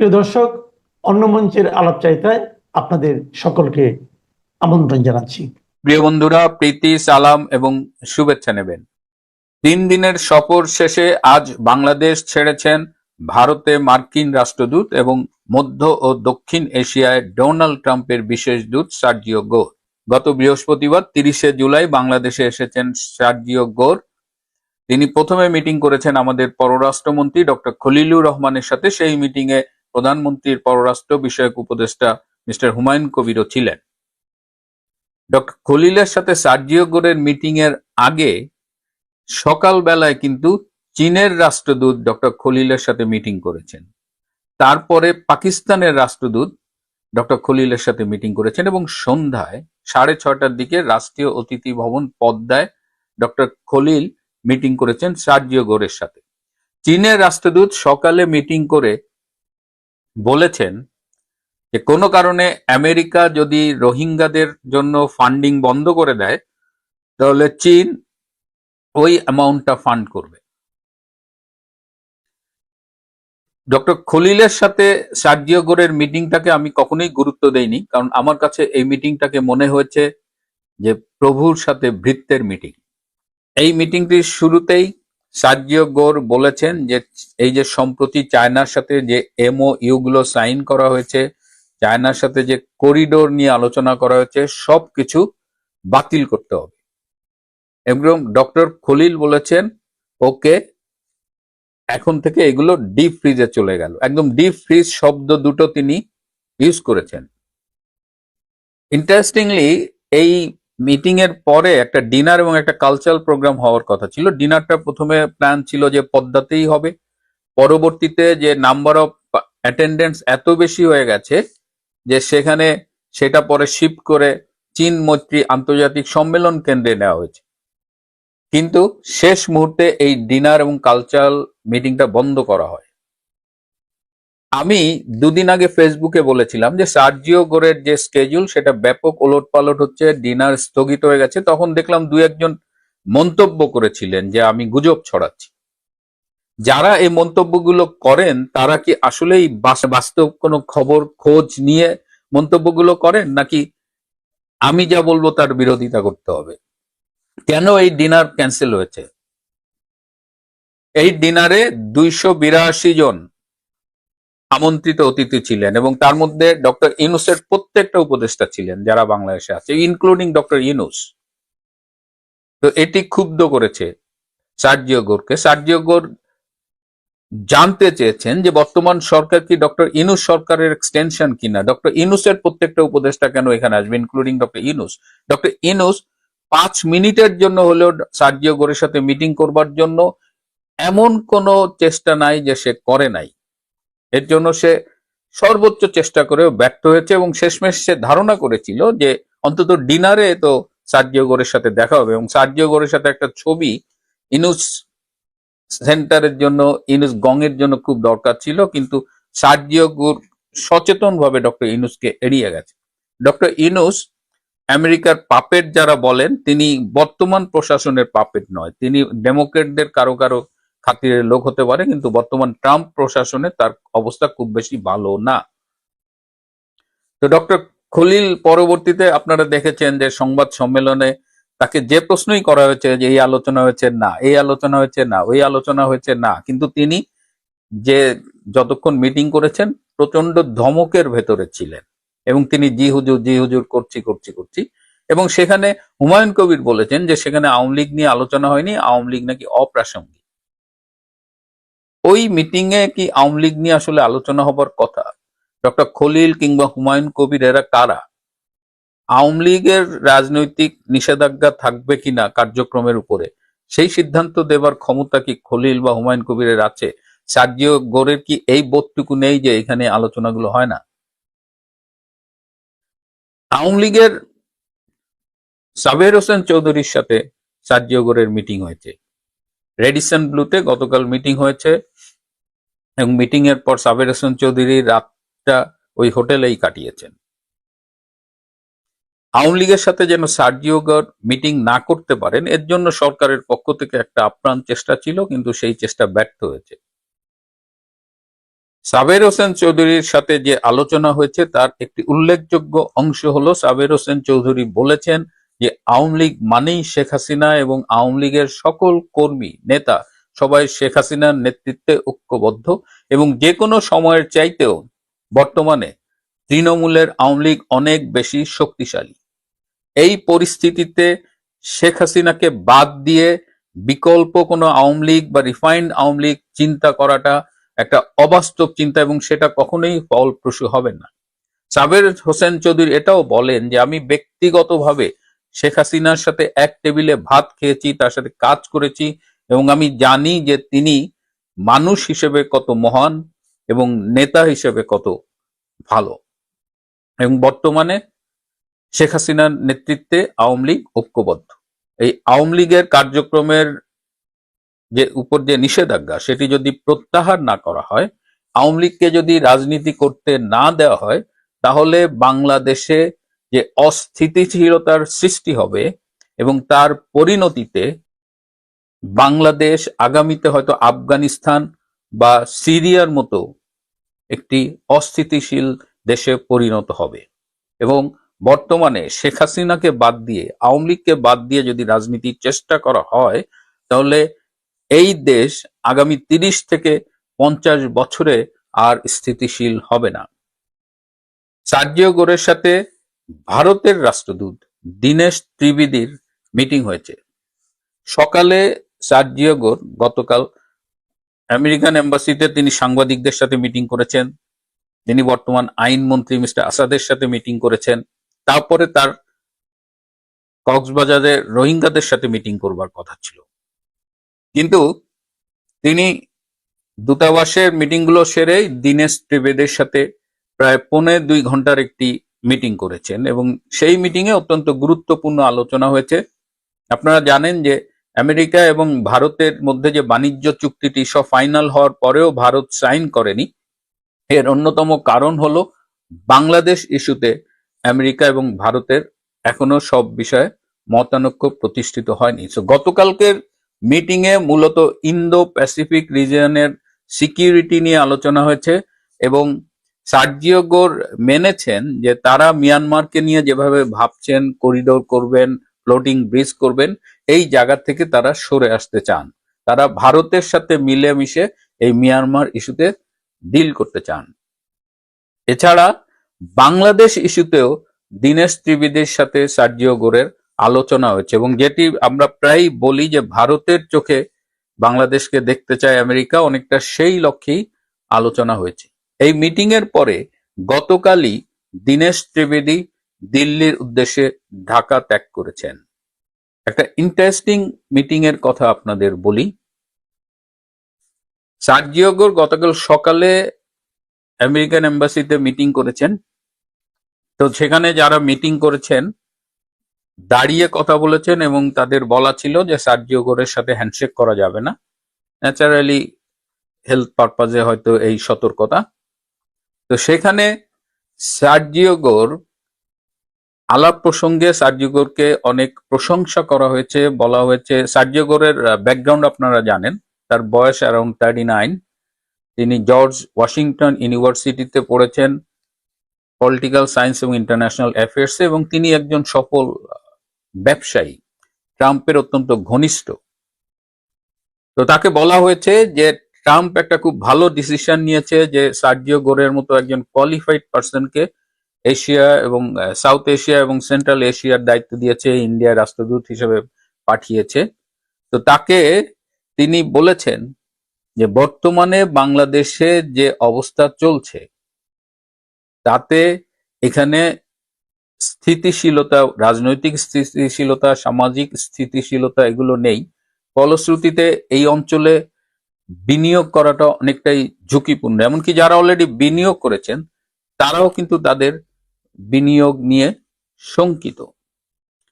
প্রিয় দর্শক, অন্য মঞ্চের আলাপচারিতায় আপনাদের সকলকে আমন্ত্রণ জানাচ্ছি। প্রিয় বন্ধুরা, প্রীতি, সালাম এবং শুভেচ্ছা নেবেন। 3 দিনের সফর শেষে আজ বাংলাদেশ ছেড়েছেন ভারতে মার্কিন রাষ্ট্রদূত এবং মধ্য ও দক্ষিণ এশিয়ায় ডোনাল্ড ট্রাম্পের বিশেষ দূত সার্জিও গোর। গত বৃহস্পতিবার 30শে জুলাই বাংলাদেশে এসেছেন সার্জিও গোর। তিনি প্রথমে মিটিং করেছেন আমাদের পররাষ্ট্রমন্ত্রী ডক্টর খলিলুর রহমানের সাথে। সেই মিটিংয়ে প্রধানমন্ত্রীর পররাষ্ট্র বিষয়ক উপদেষ্টা মিস্টার হুমায়ুন কবিরও ছিলেন। ডক্টর খলিলের সাথে সার্জিও গোরের মিটিং এর আগে সকালবেলায় কিন্তু চীনের রাষ্ট্রদূত ডক্টর খলিলের সাথে মিটিং করেছেন। তারপরে পাকিস্তানের রাষ্ট্রদূত ডক্টর খলিলের সাথে মিটিং করেছেন এবং সন্ধ্যায় 6:30টার দিকে রাষ্ট্রীয় অতিথি ভবন পদ্মায় ডক্টর খলিল মিটিং করেছেন সার্জিও গোরের সাথে। চীনের রাষ্ট্রদূত সকালে মিটিং করে বলেছেন যে কোনো কারণে আমেরিকা যদি রোহিঙ্গাদের জন্য ফান্ডিং বন্ধ করে দেয় তাহলে চীন ওই অ্যামাউন্টটা ফান্ড করবে। ডক্টর খলিলের সাথে সার্জিও গোরের মিটিংটাকে আমি কখনোই গুরুত্ব দেইনি, কারণ আমার কাছে এই মিটিংটাকে মনে হয়েছে যে প্রভুর সাথে ভৃত্যের মিটিং। এই মিটিংটির শুরুতেই সার্জিও গোর বলেছেন যে এই যে সম্প্রতি চায়নার সাথে যে এমওইউ গুলো সাইন করা হয়েছে, চায়নার সাথে যে করিডোর নিয়ে আলোচনা করা হয়েছে, সবকিছু বাতিল করতে হবে। এবং ডক্টর খলিল বলেছেন ওকে, এখন থেকে এগুলো ডিপ ফ্রিজে চলে গেল। একদম ডিপ ফ্রিজ শব্দ দুটো তিনি ইউজ করেছেন। ইন্টারেস্টিংলি এই মিটিং এর পরে একটা ডিনার এবং একটা কালচারাল প্রোগ্রাম হওয়ার কথা ছিল। ডিনারটা প্রথমে প্ল্যান ছিল যে পদ্মাতেই হবে, পরবর্তীতে যে নাম্বার অফ অ্যাটেন্ডেন্টস এত বেশি হয়ে গেছে যে সেখানে সেটা পরে শিফট করে চীন মৈত্রী আন্তর্জাতিক সম্মেলন কেন্দ্রে নেওয়া হয়েছে। কিন্তু শেষ মুহূর্তে এই ডিনার এবং কালচারাল মিটিংটা বন্ধ করা হয়। আমি দুদিন আগে ফেসবুকে বলেছিলাম যে সার্জিও গোরের যে স্কেজুল সেটা ব্যাপক ওলটপালট হচ্ছে, ডিনার স্থগিত হয়ে গেছে। তখন দেখলাম দু একজন মন্তব্য করেছিলেন যে আমি গুজব ছড়াচ্ছি। যারা এই মন্তব্যগুলো করেন তারা কি আসলেই বাস্তব কোনো খবর খোঁজ নিয়ে মন্তব্যগুলো করেন, নাকি আমি যা বলবো তার বিরোধিতা করতে হবে? কেন এই ডিনার ক্যান্সেল হয়েছে? এই ডিনারে 282 জন আমন্ত্রিত অতিথি ছিলেন এবং তার মধ্যে ডক্টর ইউনূসের প্রত্যেকটা উপদেষ্টা ছিলেন যারা বাংলাদেশে আছে, ইনক্লুডিং ডক্টর ইউনূস। তো এটি ক্ষুব্ধ করেছে সার্জিও গোরকে। সার্জিও গোর জানতে চেয়েছেন যে বর্তমান সরকার কি ডক্টর ইউনূস সরকারের এক্সটেনশন কিনা, ডক্টর ইউনূসের প্রত্যেকটা উপদেষ্টা কেন এখানে আসবে, including doctor Yunus. Doctor Yunus 5 মিনিটের জন্য হলেও সার্জিও গোরের সাথে মিটিং করবার জন্য এমন কোনো চেষ্টা নাই যে সে করে নাই। এর জন্য সে সর্বোচ্চ চেষ্টা করেও ব্যর্থ হয়েছে এবং শেষমেশ সে ধারণা করেছিল যে অন্তত ডিনারে তো সার্জিও গোরের সাথে দেখা হবে এবং সার্জিও গোরের সাথে একটা ছবি ইনুস সেন্টারের জন্য, ইনুস গং এর জন্য খুব দরকার ছিল। কিন্তু সার্জিও গোর সচেতন ভাবে ডক্টর ইনুসকে এড়িয়ে গেছে। ডক্টর ইনুস আমেরিকার পাপেট যারা বলেন, তিনি বর্তমান প্রশাসনের পাপেট নয়। তিনি ডেমোক্রেটদের কারো কারো খাতিরের লোক হতে পারে, কিন্তু বর্তমান ট্রাম্প প্রশাসনে তার অবস্থা খুব বেশি ভালো না। তো ডক্টর খলিল পরবর্তীতে আপনারা দেখেছেন যে সংবাদ সম্মেলনে তাকে যে প্রশ্নই করা হয়েছে যে এই আলোচনা হয়েছে না, এই আলোচনা হয়েছে না, ওই আলোচনা হয়েছে না, কিন্তু তিনি যে যতক্ষণ মিটিং করেছেন প্রচন্ড ধমকের ভেতরে ছিলেন এবং তিনি জি হুজুর করছি করছি করছি। এবং সেখানে হুমায়ুন কবির বলেছেন যে সেখানে আওয়ামী লীগ নিয়ে আলোচনা হয়নি, আওয়ামী লীগ নাকি অপ্রাসঙ্গিক। ওই মিটিং এ কি আওয়ামী লীগ নিয়ে আসলে আলোচনা হবার কথা? ডক্টর খলিল কিংবা হুমায়ুন কবির এরা কারা? আওয়ামী লীগের রাজনৈতিক নিষেধাজ্ঞা থাকবে কিনা কার্যক্রমের উপরে সেই সিদ্ধান্ত দেবার ক্ষমতা কি খলিল বা হুমায়ুন কবিরের আছে? সার্জিও গোরের কি এই বোধটুকু নেই যে এখানে আলোচনাগুলো হয় না? আওয়ামী লীগের সাবের হোসেন চৌধুরীর সাথে সার্জিও গোরের মিটিং হয়েছে রেডিসন ব্লুতে, গতকাল মিটিং হয়েছে এবং মিটিং এর পর সাবের হোসেন চৌধুরী রাতটা ওই হোটেলেই কাটিয়েছেন। আওয়ামী লীগের সাথে যেন সার্জিও গোর মিটিং না করতে পারেন এর জন্য সরকারের পক্ষ থেকে একটা আপ্রাণ চেষ্টা ছিল, কিন্তু সেই চেষ্টা ব্যর্থ হয়েছে। সাবের হোসেন চৌধুরীর সাথে যে আলোচনা হয়েছে তার একটি উল্লেখযোগ্য অংশ হলো সাবের হোসেন চৌধুরী বলেছেন যে আওয়ামী লীগ মানেই শেখ হাসিনা এবং আওয়ামী লীগের সকল কর্মী নেতা সবাই শেখ হাসিনার নেতৃত্বে ঐক্যবদ্ধ এবং যে কোনো সময়ের চাইতেও বর্তমানে তৃণমূলের আওয়ামী লীগ অনেক বেশি শক্তিশালী। এই পরিস্থিতিতে শেখ হাসিনাকে বাদ দিয়ে বিকল্প কোনো আওয়ামী লীগ বা রিফাইন্ড আওয়ামী লীগ চিন্তা করাটা একটা অবাস্তব চিন্তা এবং সেটা কখনোই ফলপ্রসূ হবে না। সাবের হোসেন চৌধুরী এটাও বলেন যে আমি ব্যক্তিগতভাবে শেখ হাসিনার সাথে এক টেবিলে ভাত খেয়েছি, তার সাথে কাজ করেছি এবং আমি জানি যে তিনি মানুষ হিসেবে কত মহান এবং নেতা হিসেবে কত ভালো এবং বর্তমানে শেখ হাসিনার নেতৃত্বে আওয়ামী লীগ ঐক্যবদ্ধ। এই আওয়ামী লীগের কার্যক্রমের যে উপর যে নিষেধাজ্ঞা সেটি যদি প্রত্যাহার না করা হয়, আওয়ামী লীগকে যদি রাজনীতি করতে না দেওয়া হয়, তাহলে বাংলাদেশে যে অস্থিতিশীলতার সৃষ্টি হবে এবং তার পরিণতিতে বাংলাদেশ আগামীতে হয়তো আফগানিস্তান বা সিরিয়ার মতো একটি অস্থিতিশীল দেশে পরিণত হবে। এবং বর্তমানে শেখ হাসিনাকে বাদ দিয়ে আওয়ামী লীগকে বাদ দিয়ে যদি রাজনীতির চেষ্টা করা হয়, তাহলে এই দেশ আগামী ৩০ থেকে ৫০ বছরে আর স্থিতিশীল হবে না। সার্জিও গোরের সাথে ভারতের রাষ্ট্রদূত দীনেশ ত্রিবেদীর মিটিং হয়েছে। সকালে সার্জিও গোর গতকাল আমেরিকান এম্বাসিতে তিনি সাংবাদিকদের সাথে মিটিং করেছেন। তিনি বর্তমান আইনমন্ত্রী মিস্টার আসাদের সাথে মিটিং করেছেন। তারপরে তার কক্সবাজারে রোহিঙ্গাদের সাথে মিটিং করবার কথা ছিল, কিন্তু তিনি দূতাবাসের মিটিংগুলো সেরে দীনেশ ত্রিবেদীর সাথে প্রায় ২.৫ ঘন্টার একটি মিটিং করেছেন এবং সেই মিটিংয়ে অত্যন্ত গুরুত্বপূর্ণ আলোচনা হয়েছে। আপনারা জানেন যে আমেরিকা এবং ভারতের মধ্যে যে বাণিজ্য চুক্তিটি সব ফাইনাল হওয়ার পরেও ভারত সাইন করেনি, এর অন্যতম কারণ হলো বাংলাদেশ ইস্যুতে আমেরিকা এবং ভারতের এখনো সব বিষয়ে মতানৈক্য প্রতিষ্ঠিত হয়নি। সো গতকালকের মিটিং এ মূলত ইন্দো প্যাসিফিক রিজিয়নের সিকিউরিটি নিয়ে আলোচনা হয়েছে এবং সার্জিও গোর মেনেছেন যে তারা মিয়ানমারকে নিয়ে যেভাবে ভাবছেন করিডোর করবেন, ফ্লোটিং ব্রিজ করবেন, এই জায়গা থেকে তারা সরে আসতে চান। তারা ভারতের সাথে মিলেমিশে এই মিয়ানমার ইস্যুতে ডিল করতে চান। এছাড়া বাংলাদেশ ইস্যুতেও দীনেশ ত্রিবেদীর সাথে সার্জিও গোরের আলোচনা হয়েছে এবং যেটি আমরা প্রায় বলি যে ভারতের চোখে বাংলাদেশকে দেখতে চায় আমেরিকা, অনেকটা সেই লক্ষ্যেই আলোচনা হয়েছে। এই মিটিং এর পরে গতকালই দীনেশ ত্রিবেদী দিল্লির উদ্দেশ্যে ঢাকা ত্যাগ করেছেন। একটা ইন্টারেস্টিং মিটিং এর কথা আপনাদের বলি। সার্জিও গোর গতকাল সকালে আমেরিকান এম্বাসিতে মিটিং করেছেন। তো সেখানে যারা মিটিং করেছেন দাঁড়িয়ে কথা বলেছেন এবং তাদের বলা ছিল যে সার্জিও গোরের সাথে হ্যান্ডশেক করা যাবে না। ন্যাচারালি হেলথ পারপাজে হয়তো এই সতর্কতা। তো সেখানে সার্জিও গোর আলাপ প্রসঙ্গে সার্জিও গোরকে অনেক প্রশংসা করা হয়েছে, বলা হয়েছে। সার্জিও গোরের ব্যাকগ্রাউন্ড আপনারা জানেন, তার বয়স অ্যারাউন্ড 39। তিনি জর্জ ওয়াশিংটন ইউনিভার্সিটিতে পড়েছেন পলিটিক্যাল সায়েন্স এবং ইন্টারন্যাশনাল অ্যাফেয়ার্সে এবং তিনি একজন সফল ব্যবসায়ী, ট্রাম্পের অত্যন্ত ঘনিষ্ঠ। তো তাকে বলা হয়েছে যে ট্রাম্প একটা খুব ভালো ডিসিশন নিয়েছে যে সার্জিও গোরের মতো একজন কোয়ালিফাইড পার্সনকে এশিয়া এবং সাউথ এশিয়া এবং সেন্ট্রাল এশিয়ার দায়িত্ব দিয়েছে, ইন্ডিয়ার রাষ্ট্রদূত হিসেবে পাঠিয়েছে। তো তাকে তিনি বলেছেন যে বর্তমানে বাংলাদেশে যে অবস্থা চলছে তাতে এখানে স্থিতিশীলতা, রাজনৈতিক স্থিতিশীলতা, সামাজিক স্থিতিশীলতা এগুলো নেই। ফলশ্রুতিতে এই অঞ্চলে বিনিয়োগ করাটা অনেকটাই ঝুঁকিপূর্ণ। এমনকি যারা অলরেডি বিনিয়োগ করেছেন তারাও কিন্তু তাদের বিনিয়োগ নিয়ে শঙ্কিত।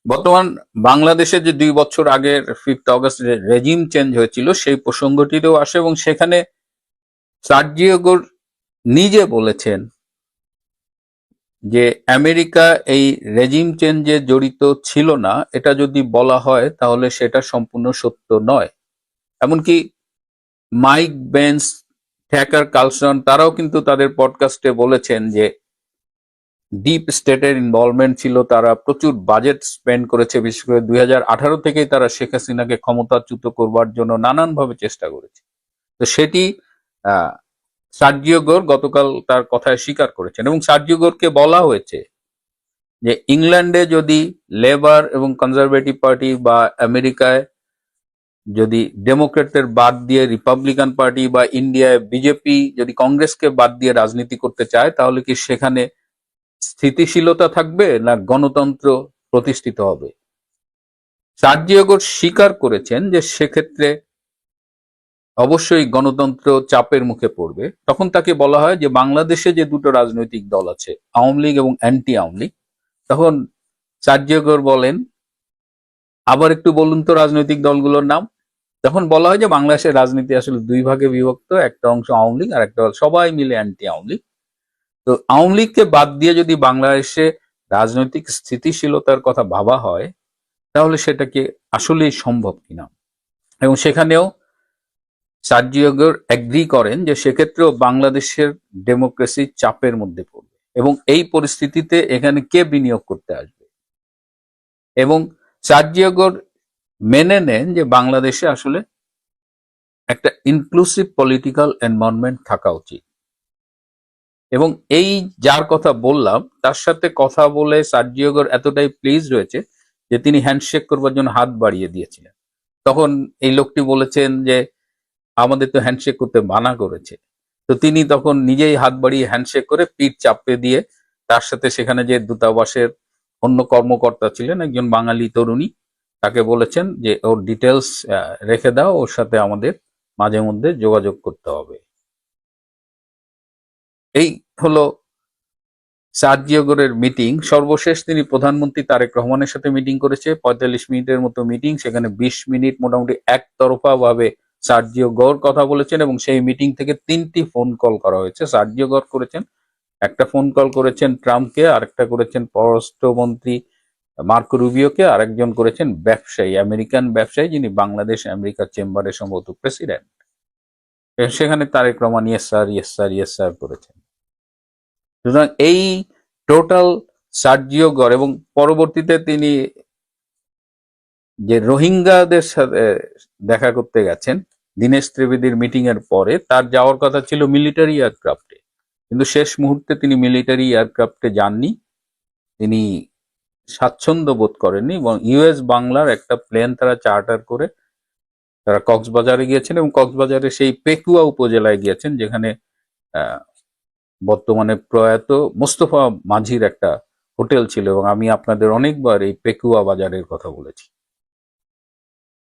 বর্তমান বাংলাদেশে যে 2 বছর আগের 5 অগস্ট রেজিম চেঞ্জ হয়েছিল সেই প্রসঙ্গটিতেও আসে এবং সেখানে সার্জিও গোর নিজে বলেছেন যে আমেরিকা এই রেজিম চেঞ্জে জড়িত ছিল না, এটা যদি বলা হয় তাহলে সেটা সম্পূর্ণ সত্য নয়। এমনকি মাইক বেন্স হ্যাকার কার্লসন তারাও কিন্তু তাদের পডকাস্টে বলেছেন যে ডিপ স্টেটের ইনভলভমেন্ট ছিল, তারা প্রচুর বাজেট স্পেন্ড করেছে, বিশেষ করে 2018 থেকেই তারা শেখ হাসিনাকে ক্ষমতাচ্যুত করবার জন্য নানানভাবে চেষ্টা করেছে। তো সেটি সার্জিও গোর গতকাল তার কথায় স্বীকার করেছেন, এবং সার্জিও গোরকে বলা হয়েছে যে ইংল্যান্ডে যদি লেবার এবং কনজারভেটিভ পার্টি বা আমেরিকায় যদি ডেমোক্রেটদের বাদ দিয়ে রিপাবলিকান পার্টি বা ইন্ডিয়ায় বিজেপি যদি কংগ্রেসকে বাদ দিয়ে রাজনীতি করতে চায়, তাহলে কি সেখানে স্থিতিশীলতা থাকবে না গণতন্ত্র প্রতিষ্ঠিত হবে? সার্জিও গোর স্বীকার করেছেন যে সেক্ষেত্রে অবশ্যই গণতন্ত্র চাপের মুখে পড়বে। তখন তাকে বলা হয় যে বাংলাদেশে যে দুটো রাজনৈতিক দল আছে, আওয়ামী লীগ এবং অ্যান্টি আওয়ামী লীগ, তখন সার্জিও গোর বলেন আবার একটু বলুন তো রাজনৈতিক দলগুলোর নাম। তখন বলা হয় যে বাংলাদেশের রাজনীতি আসলে দুই ভাগে বিভক্ত, একটা অংশ আওয়ামী লীগ আর একটা সবাই মিলে অ্যান্টি আওয়ামী লীগ। তো আওয়ামী লীগকে বাদ দিয়ে যদি বাংলাদেশে রাজনৈতিক স্থিতিশীলতার কথা ভাবা হয়, তাহলে সেটা কি আসলেই সম্ভব কিনা। এবং সেখানেও সার্জিও গোর এগ্রি করেন যে সেক্ষেত্রেও বাংলাদেশের ডেমোক্রেসি চাপের মধ্যে পড়বে, এবং এই পরিস্থিতিতে এখানে কে বিনিয়োগ করতে আসবে। এবং সার্জিও গোর মেনে নেন যে বাংলাদেশে আসলে একটা ইনক্লুসিভ পলিটিক্যাল এনভায়রনমেন্ট থাকা উচিত। এবং এই যার কথা বললাম তার সাথে কথা বলে সার্জিও গোর এতটাই প্লিজ রয়েছে যে তিনি হ্যান্ডশেক করবার জন্য হাত বাড়িয়ে দিয়েছিলেন। তখন এই লোকটি বলেছেন যে আমাদের তো হ্যান্ডশেক করতে মানা করেছে। তো তিনি তখন নিজেই হাত বাড়িয়ে হ্যান্ডশেক করে পিঠ চাপড়ে দিয়ে তার সাথে সেখানে যে দূতাবাসের অন্য কর্মকর্তা ছিলেন, একজন বাঙালি তরুণী, তাকে বলেছেন যে ওর ডিটেলস রেখে দাও, ওর সাথে আমাদের মাঝে মধ্যে যোগাযোগ করতে হবে। এই হলো সার্জিও গোরের মিটিং। সর্বশেষ তিনি প্রধানমন্ত্রী তারেক রহমানের সাথে মিটিং করেছে, 45 মিনিটের মতো মিটিং। সেখানে 20 মিনিট মোটামুটি একতরফা ভাবে সার্জিও গোর কথা বলেছেন, এবং সেই মিটিং থেকে 3টি ফোন কল করা হয়েছে। সার্জিও গোর করেছেন, একটা ফোন কল করেছেন ট্রাম্পকে, আরেকটা করেছেন পররাষ্ট্রমন্ত্রী মার্কো রুবিওকে, আরেকজন করেছেন ব্যবসায়ী, আমেরিকান ব্যবসায়ী, যিনি বাংলাদেশ আমেরিকা চেম্বারের সম্ভবত প্রেসিডেন্ট। সেখানে Tarique Rahman yes sir, yes sir, yes sir করেছেন। সুতরাং এই টোটাল সার্জিও গোর, এবং পরবর্তীতে তিনি যে রোহিঙ্গাদের সাথে দেখা করতে গেছেন দীনেশ ত্রিবেদীর মিটিং এর পরে, তার যাওয়ার কথা ছিল মিলিটারি এয়ারক্রাফটে, কিন্তু শেষ মুহূর্তে তিনি মিলিটারি এয়ারক্রাফটে যাননি। তিনি স্বাচ্ছন্দ্য বোধ করেননি, এবং ইউএস বাংলার একটা প্লেন তারা চার্টার করে তারা কক্সবাজারে গিয়েছেন, এবং কক্সবাজারে সেই পেকুয়া উপজেলায় গিয়েছেন, যেখানে বর্তমানে প্রয়াত মোস্তফা মাঝির একটা হোটেল ছিল, এবং আমি আপনাদের অনেকবার এই পেকুয়া বাজারের কথা বলেছি।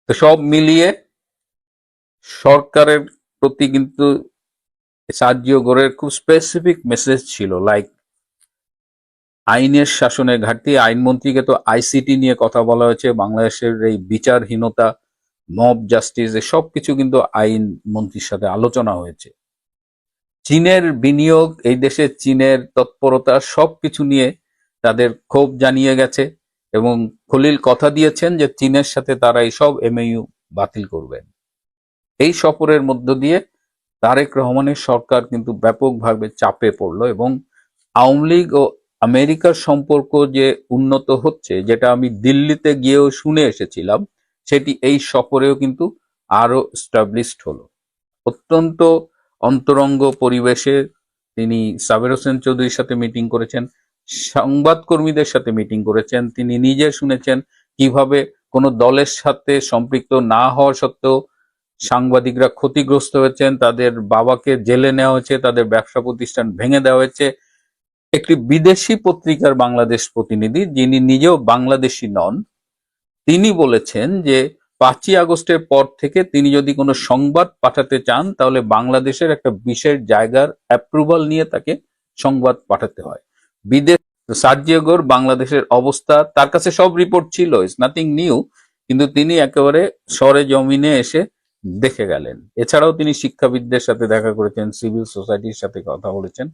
তো সব মিলিয়ে সরকারের প্রতি কিন্তু সার্জিও গোরের খুব স্পেসিফিক মেসেজ ছিল, লাইক আইনের শাসনের ঘাটতি। আইনমন্ত্রীকে তো আইসিটি নিয়ে কথা বলা হয়েছে, বাংলাদেশের এই বিচারহীনতা, মব জাস্টিস, সবকিছু কিন্তু আইন মন্ত্রীর সাথে আলোচনা হয়েছে। চীনের বিনিয়োগ, এই দেশে চীনের তৎপরতা, সবকিছু নিয়ে তাদের ক্ষোভ জানিয়ে গেছে, এবং খলিল কথা দিয়েছেন যে চীনের সাথে তারা এই সব এমওইউ বাতিল করবেন। এই সফরের মধ্য দিয়ে তারেক রহমানের সরকার কিন্তু ব্যাপকভাবে চাপে পড়লো, এবং আওয়ামী লীগ ও আমেরিকার সম্পর্ক যে উন্নত হচ্ছে, যেটা আমি দিল্লিতে গিয়েও শুনে এসেছিলাম, সেটি এই সফরেও কিন্তু আরো স্টাবলিশড হলো। অত্যন্ত অন্তরঙ্গ পরিবেশে তিনি সাবের হোসেন চৌধুরীর সাথে মিটিং করেছেন, সংবাদকর্মীদের সাথে মিটিং করেছেন। তিনি নিজে শুনেছেন কিভাবে কোনো দলের সাথে সম্পৃক্ত না হওয়া সত্ত্বেও সাংবাদিকরা ক্ষতিগ্রস্ত হয়েছেন, তাদের বাবাকে জেলে নেওয়া হয়েছে, তাদের ব্যবসা প্রতিষ্ঠান ভেঙে দেওয়া হয়েছে। একটি বিদেশি পত্রিকার বাংলাদেশ প্রতিনিধি, যিনি নিজেও বাংলাদেশি নন, তিনি বলেছেন যে 5ই আগস্টের পর থেকে তিনি যদি কোনো সংবাদ পাঠাতে চান, তাহলে বাংলাদেশের একটা বিশেষ জায়গার অ্যাপ্রুভাল নিয়ে তাকে সংবাদ পাঠাতে হয়। বিদেশ সার্জিও গোর বাংলাদেশের অবস্থা, তার কাছে সব রিপোর্ট ছিল, ইটস নাথিং নিউ, কিন্তু তিনি একেবারে সরে জমিনে এসে দেখে গেলেন। এছাড়াও তিনি শিক্ষাবিদদের সাথে দেখা করেছেন, সিভিল সোসাইটির সাথে কথা বলেছেন।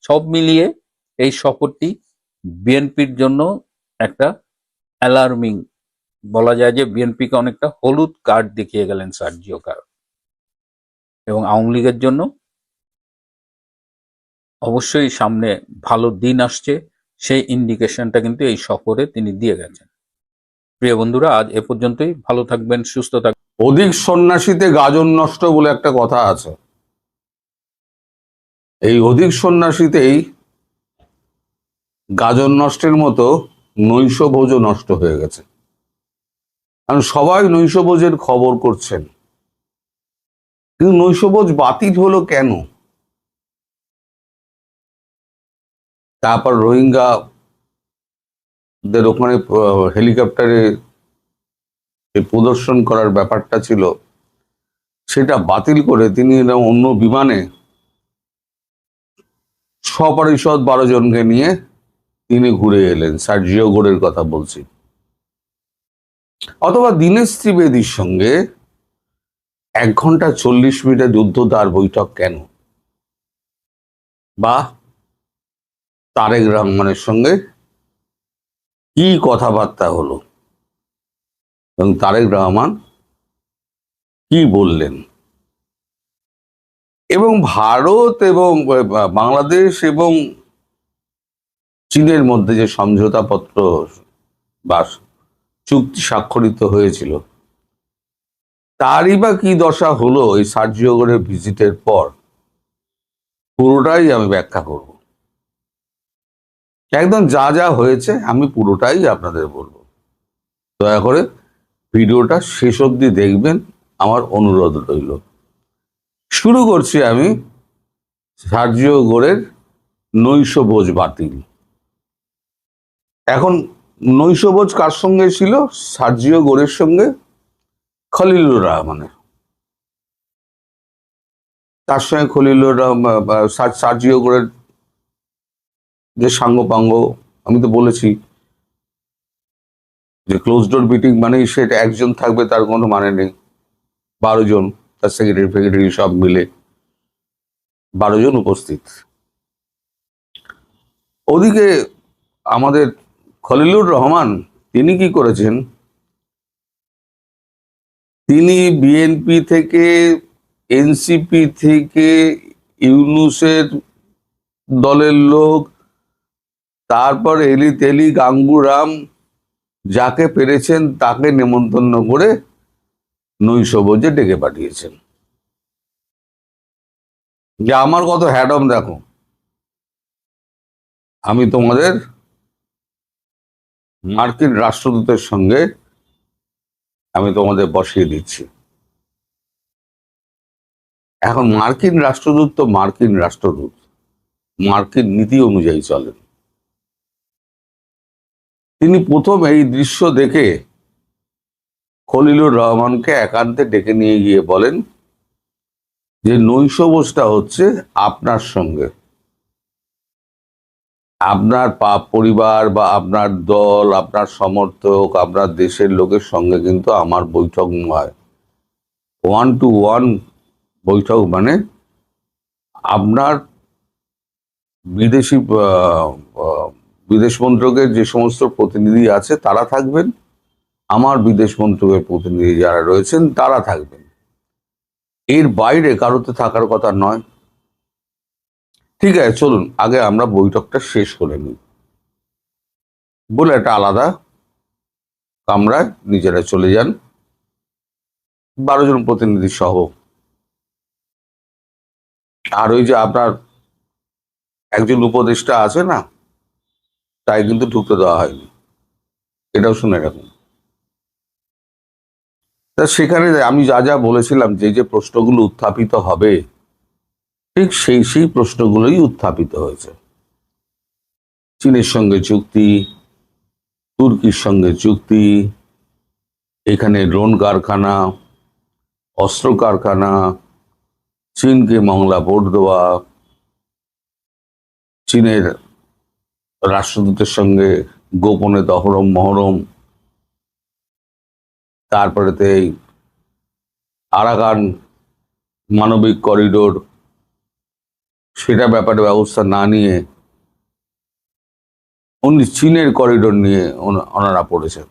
সব মিলিয়ে এই সফরটি বিএনপির জন্য একটা অ্যালার্মিং, বলা যায় যে বিএনপিকে অনেকটা হলুদ কার্ড দেখিয়ে গেলেন সার্জিও গোর, এবং আওয়ামী লীগের জন্য অবশ্যই সামনে ভালো দিন আসছে, সেই ইন্ডিকেশনটা কিন্তু এই সফরে তিনি দিয়ে গেছেন। প্রিয় বন্ধুরা, আজ এ পর্যন্তই। ভালো থাকবেন, সুস্থ থাকবেন। অধিক সন্ন্যাসীতে গাজন নষ্ট বলে একটা কথা আছে। এই অধিক সন্ন্যাসীতেই গাজন নষ্টের মতো নৈশভোজও নষ্ট হয়ে গেছে। কারণ সবাই নৈশভোজের খবর করছেন, কিন্তু নৈশভোজ বাতিল হলো কেন? তারপর রোহিঙ্গাদের ওখানে হেলিকপ্টারে প্রদর্শন করার ব্যাপারটা ছিল, সেটা বাতিল করে তিনি অন্য বিমানে সপরিষদ 12 জনকে নিয়ে তিনি ঘুরে এলেন। সার্জিও গোরের কথা বলছি। অথবা দীনেশ ত্রিবেদীর সঙ্গে 1 ঘন্টা 40 মিনিটের যুদ্ধদার বৈঠক কেন? বা তারেক রহমানের সঙ্গে কি কথাবার্তা হলো এবং তারেক রহমান কি বললেন? এবং ভারত এবং বাংলাদেশ এবং চীনের মধ্যে যে সমঝোতাপত্র বা চুক্তি স্বাক্ষরিত হয়েছিল, তারই বা কি দশা হলো এই সার্জিও গোরের ভিজিটের পর, পুরোটাই আমি ব্যাখ্যা করব। একদম যা যা হয়েছে আমি পুরোটাই আপনাদের বলবো। দয়া করে ভিডিওটা শেষ অবধি দেখবেন, আমার অনুরোধ রইল। শুরু করছি আমি সার্জিও গোরের নৈশভোজ বাতিল। এখন নৈশভোজ কার সঙ্গে ছিল? সার্জিও গোরের সঙ্গে খলিলুর রহমানের। তার সঙ্গে খলিলুর রহমান সার্জিও গোরের যে সাঙ্গপাঙ্গ, আমি তো বলেছি যে ক্লোজ ডোর মিটিং মানেই সেটা একজন থাকবে তার কোনো মানে নেই। 12 জন, তার সেক্রেটারি ফেক্রেটারি সব মিলে 12 জন উপস্থিত। ওদিকে আমাদের খলিলুর রহমান তিনি কি করেছেন? তিনি বিএনপি থেকে, এনসিপি থেকে, ইউনূসের দলের লোক, তারপর এলি তেলি গাঙ্গুরাম, যাকে পেরেছেন তাকে নেমন্তন্ন করে নৈশভোজে ডেকে পাঠিয়েছেন। যে আমার কত হ্যাডম দেখো, আমি তোমাদের মার্কিন রাষ্ট্রদূতের সঙ্গে আমি তোমাদের বসিয়ে দিচ্ছি। এখন মার্কিন রাষ্ট্রদূত তো মার্কিন রাষ্ট্রদূত, মার্কিন নীতি অনুযায়ী চলেন। তিনি প্রথম এই দৃশ্য দেখে খলিলুর রহমানকে একান্তে ডেকে নিয়ে গিয়ে বলেন যে নৈশভোজটা হচ্ছে আপনার সঙ্গে, আপনার পরিবার বা আপনার দল, আপনার সমর্থক, আপনার দেশের লোকের সঙ্গে কিন্তু আমার বৈঠক নয়। 1-to-1 বৈঠক মানে আপনার বিদেশি বিদেশ মন্ত্রকের যে সমস্ত প্রতিনিধি আছে তারা থাকবেন, আমার বিদেশ মন্ত্রকের প্রতিনিধি যারা রয়েছেন তারা থাকবেন, এর বাইরে কারোতে থাকার কথা নয়। ঠিক আছে, চলুন আগে আমরা বৈঠকটা শেষ করে নিই বলে একটা আলাদা কামরায় নিজেরা চলে যান 12 জন প্রতিনিধি সহ। আর ওই যে আপনার একজন উপদেষ্টা আছে না, তাই কিন্তু ঢুকতে দেওয়া হয়নি, এটাও শুনে রাখুন। তা সেখানে আমি যা যা বলেছিলাম, যে যে প্রশ্নগুলো উত্থাপিত হবে, ঠিক সেই প্রশ্নগুলোই উত্থাপিত হয়েছে। চীনের সঙ্গে চুক্তি, তুর্কির সঙ্গে চুক্তি, এখানে ড্রোন কারখানা, অস্ত্র কারখানা, চীনকে মংলা ভোট দেওয়া, চীনের রাষ্ট্রদূতের সঙ্গে গোপনে দহরম মহরম, তারপরেতে আরাকান মানবিক করিডোর, সেটা ব্যাপারে ব্যবস্থা না নিয়ে উনি চীনের করিডোর নিয়ে ওনারা পড়েছেন।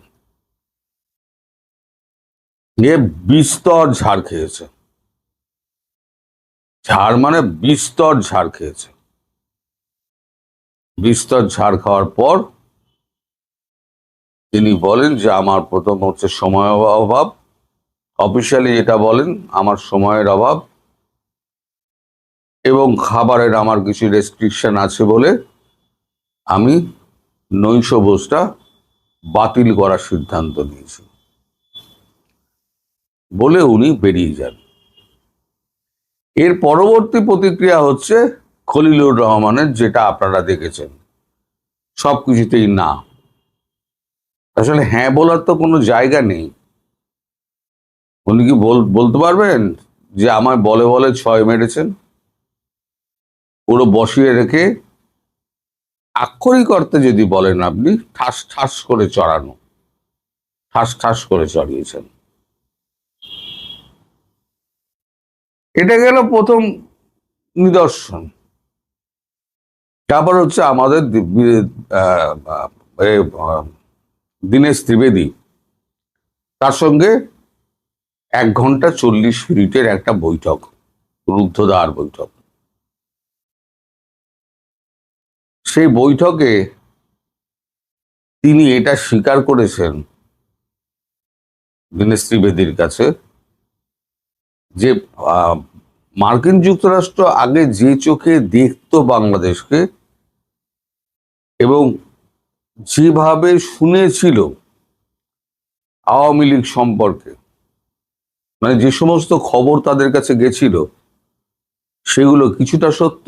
এ বিস্তর ঝাড় খেয়েছে, ঝাড় মানে বিস্তর ঝাড় খেয়েছে। বিস্তর ঝাড় খাওয়ার পর তিনি বলেন যে আমার প্রথম হচ্ছে সময় অভাব, অফিসিয়ালি যেটা বলেন আমার সময়ের অভাব এবং খাবারের আমার কিছু রেস্ট্রিকশন আছে বলে আমি নৈশ ভোজটা বাতিল করার সিদ্ধান্ত নিয়েছি বলে উনি বেরিয়ে যান। এর পরবর্তী প্রতিক্রিয়া হচ্ছে খলিলুর রহমানের, যেটা আপনারা দেখেছেন, সবকিছুতেই না। আসলে হ্যাঁ বলার তো কোনো জায়গা নেই। উনি কি বলতে পারবেন যে আমায় বলে বলে 6 মেরেছেন? পুরো বসিয়ে রেখে আক্ষরিক অর্থে যদি বলেন আপনি, ঠাস ঠাস করে চড়ানো, ঠাস ঠাস করে চড়িয়েছেন। এটা গেল প্রথম নিদর্শন। তারপর হচ্ছে আমাদের দীনেশ ত্রিবেদী, তার সঙ্গে 1 ঘন্টা 40 মিনিটের একটা বৈঠক, রুদ্ধদ্বার বৈঠক। সেই বৈঠকে তিনি এটা স্বীকার করেছেন দীনেশ ত্রিবেদীর কাছে যে মার্কিন যুক্তরাষ্ট্র আগে যে চোখে দেখতো বাংলাদেশকে এবং যেভাবে শুনেছিল আওয়ামী লীগ সম্পর্কে, মানে যে সমস্ত খবর তাদের কাছে গেছিল সেগুলো কিছুটা সত্য,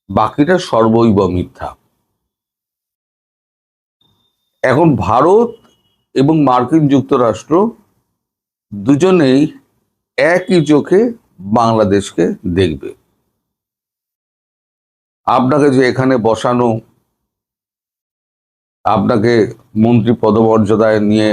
বাকিটা সর্বৈব মিথ্যা। এখন ভারত এবং মার্কিন যুক্তরাষ্ট্র দুজনেই একই চোখে বাংলাদেশকে দেখবে। আপনাকে যে এখানে বসানো, আপনাকে মন্ত্রী পদমর্যাদায় নিয়ে